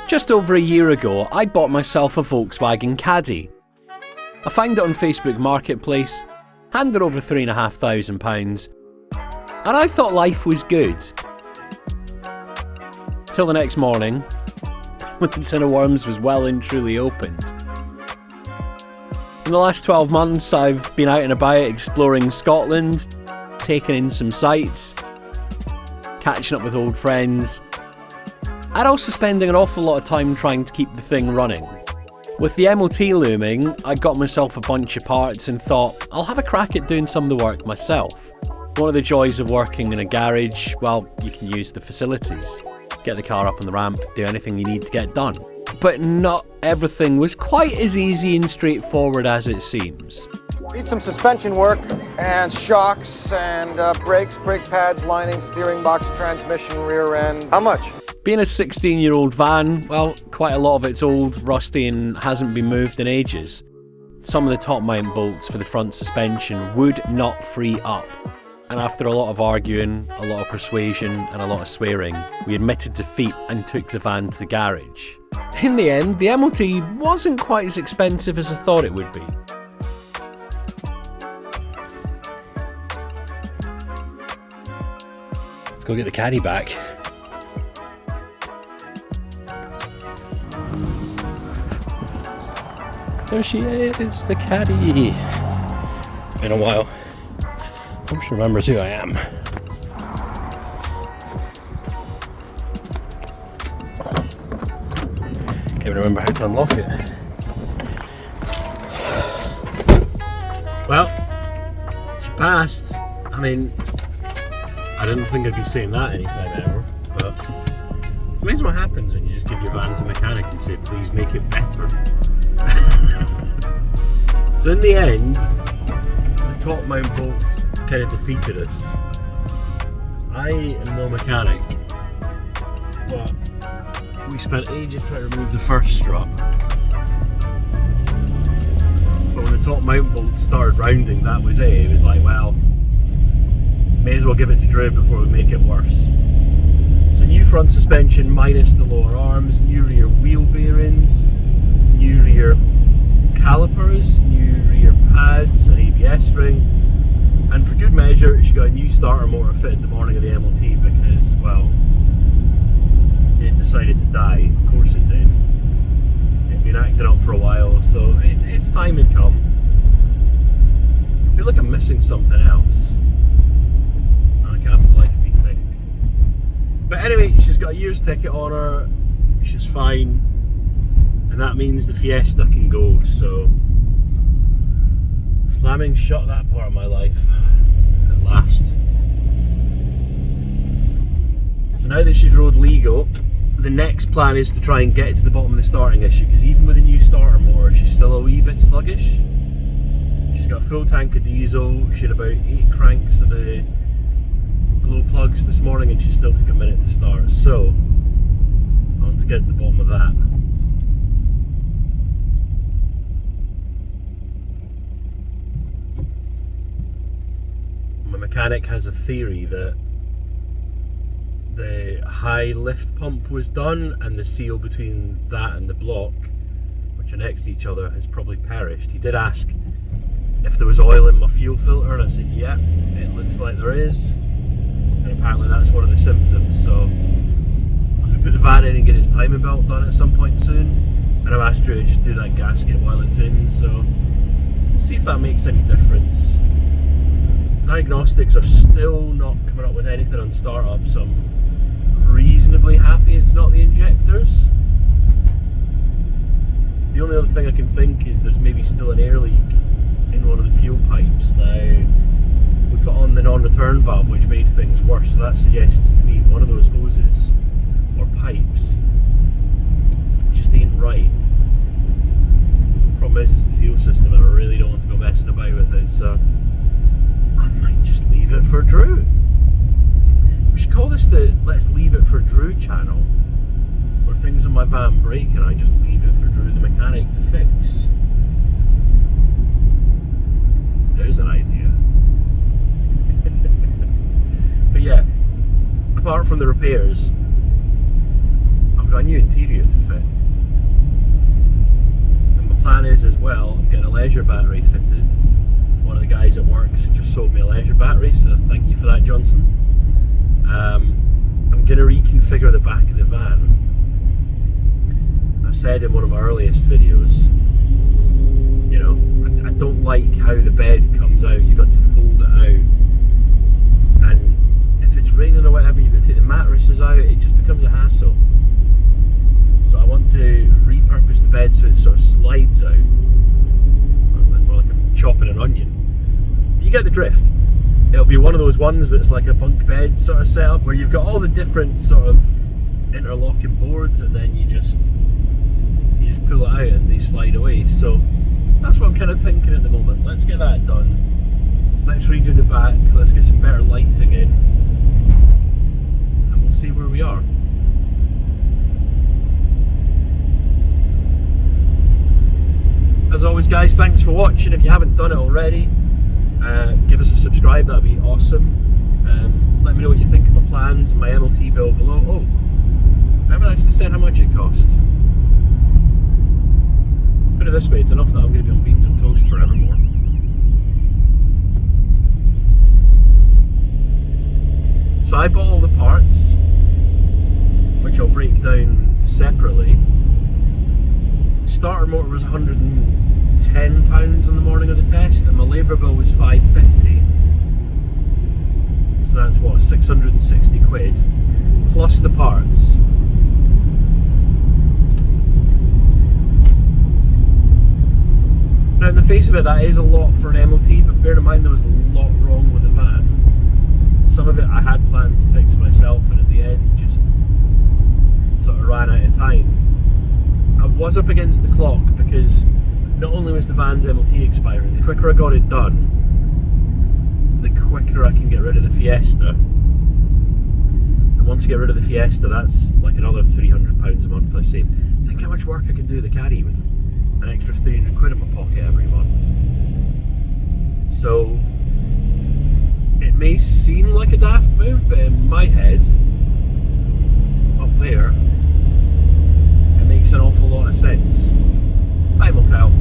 Just over a year ago, I bought myself a Volkswagen Caddy. I found it on Facebook Marketplace, handed over £3,500, and I thought life was good. Till the next morning, when the tin of worms was well and truly opened. In the last 12 months, I've been out and about exploring Scotland, taking in some sights, catching up with old friends, and also spending an awful lot of time trying to keep the thing running. With the MOT looming, I got myself a bunch of parts and thought, I'll have a crack at doing some of the work myself. One of the joys of working in a garage, well, you can use the facilities. Get the car up on the ramp, do anything you need to get done. But not everything was quite as easy and straightforward as it seems. Need some suspension work and shocks and brakes, brake pads, lining, steering box, transmission, rear end. How much? Being a 16-year-old van, well, quite a lot of it's old, rusty and hasn't been moved in ages. Some of the top mount bolts for the front suspension would not free up. And after a lot of arguing, a lot of persuasion and a lot of swearing, we admitted defeat and took the van to the garage. In the end, the MOT wasn't quite as expensive as I thought it would be. Let's go get the Caddy back. There she is, the Caddy. It's been a while. Hope she remembers who I am. Can't even remember how to unlock it. Well, she passed. I mean, I didn't think I'd be saying that anytime ever, but it's amazing what happens when you just give your van to a mechanic and say, please make it better. So in the end, the top mount bolts kind of defeated us. I am no mechanic, but we spent ages trying to remove the first strut. But when the top mount bolts started rounding, that was it. It was like, well, may as well give it to Drew before we make it worse. So new front suspension minus the lower arms, new rear wheel bearings, new rear calipers, new rear pads, an ABS ring, and for good measure she got a new starter motor fitted the morning of the MOT because, well, it decided to die. Of course it did. It'd been acting up for a while, so its time had come. I feel like I'm missing something else, and I can't for the life of me think. But anyway, she's got a year's ticket on her, she's fine. And that means the Fiesta can go, so slamming shut that part of my life at last. So now that she's road legal, the next plan is to try and get to the bottom of the starting issue, because even with a new starter motor, she's still a wee bit sluggish. She's got a full tank of diesel, she had about 8 cranks of the glow plugs this morning and she still took a minute to start, so I want to get to the bottom of that. My mechanic has a theory that the high lift pump was done and the seal between that and the block, which are next to each other, has probably perished. He did ask if there was oil in my fuel filter and I said yeah, it looks like there is, and apparently that's one of the symptoms. So I'm going to put the van in and get its timing belt done at some point soon, and I've asked Drew to just do that gasket while it's in, so we'll see if that makes any difference. Diagnostics are still not coming up with anything on startup, so I'm reasonably happy it's not the injectors. The only other thing I can think is there's maybe still an air leak in one of the fuel pipes. Now, we put on the non-return valve, which made things worse, so that suggests to me one of those hoses or pipes just ain't right. Problem is it's the fuel system and I really don't want to go messing about with it, so I might just leave it for Drew. We should call this the Let's Leave It for Drew channel, where things on my van break and I just leave it for Drew the mechanic to fix. There's an idea. But yeah, apart from the repairs, I've got a new new interior to fit. And my plan is as well, I'm getting a leisure battery fitted. One of the guys at work just sold me a leisure battery, so thank you for that, Johnson. I'm going to reconfigure the back of the van. I said in one of my earliest videos, you know, I don't like how the bed comes out. You've got to fold it out, and if it's raining or whatever, you've got to take the mattresses out. It just becomes a hassle. So I want to repurpose the bed so it sort of slides out, more like I'm chopping an onion. You get the drift. It'll be one of those ones that's like a bunk bed sort of setup where you've got all the different sort of interlocking boards, and then you just pull it out and they slide away. So that's what I'm kind of thinking at the moment. Let's get that done. Let's redo the back. Let's get some better lighting in, and we'll see where we are. As always, guys, thanks for watching. If you haven't done it already, give us a subscribe, that'd be awesome. Let me know what you think of my plans and my MOT bill below. Oh, I haven't actually said how much it cost. Put it this way, it's enough that I'm going to be on beans and toast forevermore. So I bought all the parts, which I'll break down separately. The starter motor was £110 on the morning of the test, and my labour bill was £550. So that's what, 660 quid plus the parts. Now, in the face of it, that is a lot for an MOT, but bear in mind there was a lot wrong with the van. Some of it I had planned to fix myself, and at the end just sort of ran out of time. I was up against the clock because not only was the van's MOT expiring, the quicker I got it done, the quicker I can get rid of the Fiesta. And once I get rid of the Fiesta, that's like another £300 a month I save. Think how much work I can do the Caddy with an extra 300 quid in my pocket every month. So it may seem like a daft move, but in my head, up there, it makes an awful lot of sense. Time will tell.